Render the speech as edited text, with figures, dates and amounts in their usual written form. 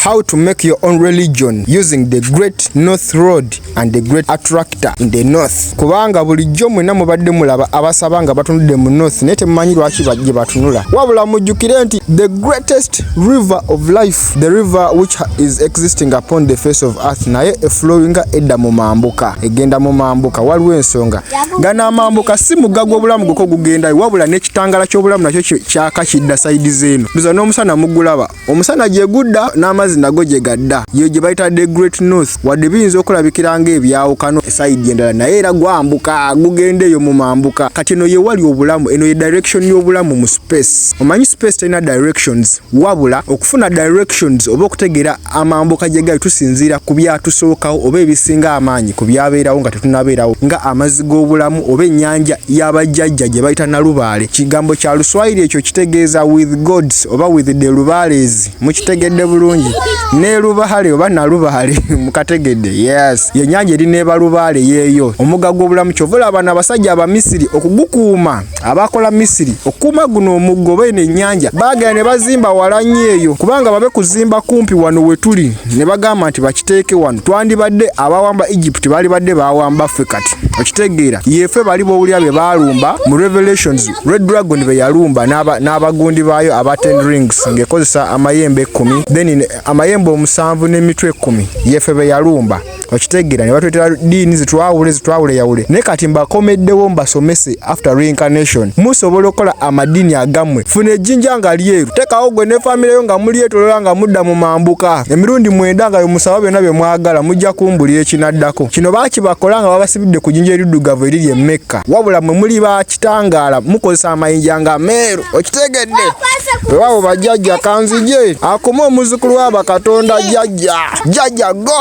how to make your own religion using the Great North Road and the Great Attractor in the North. Kubanga bulijjo mwena mubadde mulaba abasaba nga batunudde mu North naye temumanyi lwaki bajje batunula. Wabula mujjukire nti the greatest river of life, the river which is existing upon the face of earth, naye eflowinga edda mu mambuka, egenda mu mambuka. Waliwo ensonga gana amambuka si mugagwa obulamu goko gugenda, wabula n'ekitangala ky'obulamu nakyo kyaka kidda sayidi zeeno. Ndoza n'omusana mugulaba, omusana gye gudda n'amazzi nago gye gadda, ye gye bayita the Great North. Wadde biyinza okulabikira ng'ebyawukano esayidi endala, naye era gwambuka gugenda eyo mu mambuka. Kati eno ye wali obulamu, eno ye direction y'obulamu mu space. Omanyi space terina directions, wabula okufuna directions oba okutegeera amambuka gye gali tusinziira ku byatusookawo oba ebisinga amaanyi ku byabeerawo nga tetunabeerawo, nga amazzi g'obulamu oba ennyanja y'abajjajja gye bayita Nalubaale. Kigambo kya Luswayiri ekyo kitegeeza with gods oba with the Lubaales. Mukitegedde bulungi. Ne Lubaale oba Nalubaale mukategedde. Yes, yennyanja eri ne Balubaale yeeyo. Omugga gw'obulamu kyovula abana abasajja Abamisiri okugukuuma, abakola Misiri okukuuma guno omuggo oba eno ennyanja baagala ne bazimba wala nnyo eyo, kubanga babe kuzimba kumpi wano we tuli ne bagamba nti bakiteeke wano. Twandibadde abawamba Egypt baali badde bawamba ffe kati. Okitegeera yefe bali bowulira be baalumba mu Revelations, Red Dragon be yalumba n'abagundi baayo aba 10 rings ng'ekozesa amayembe 10, then amayembe 7 n'emitwe 10 yefe be yalumba. Okitegeera ne batwetera diini zitwawule yawule. Ne kati mbakomeddewo mbasomese after reincarnation musobola okukola amadiini agammwe. Funa ejjinja nga lyeru, tekawo gwe ne famire yo nga mulyetolola nga mudda mu mambuka emirundi 9 nga musaba byonna bye mwagala mujja kumbulira ekinaddako. Kino baakibakola nga babasibidde ku jjinja eriddugavu eriri e Mecca, wabula mwe muli bakitangaala mukozesa amayinja nga meeru. Okitegedde weewaawo bajjajja kanzije akoma omuzukulu w'abakatonda jjajja God.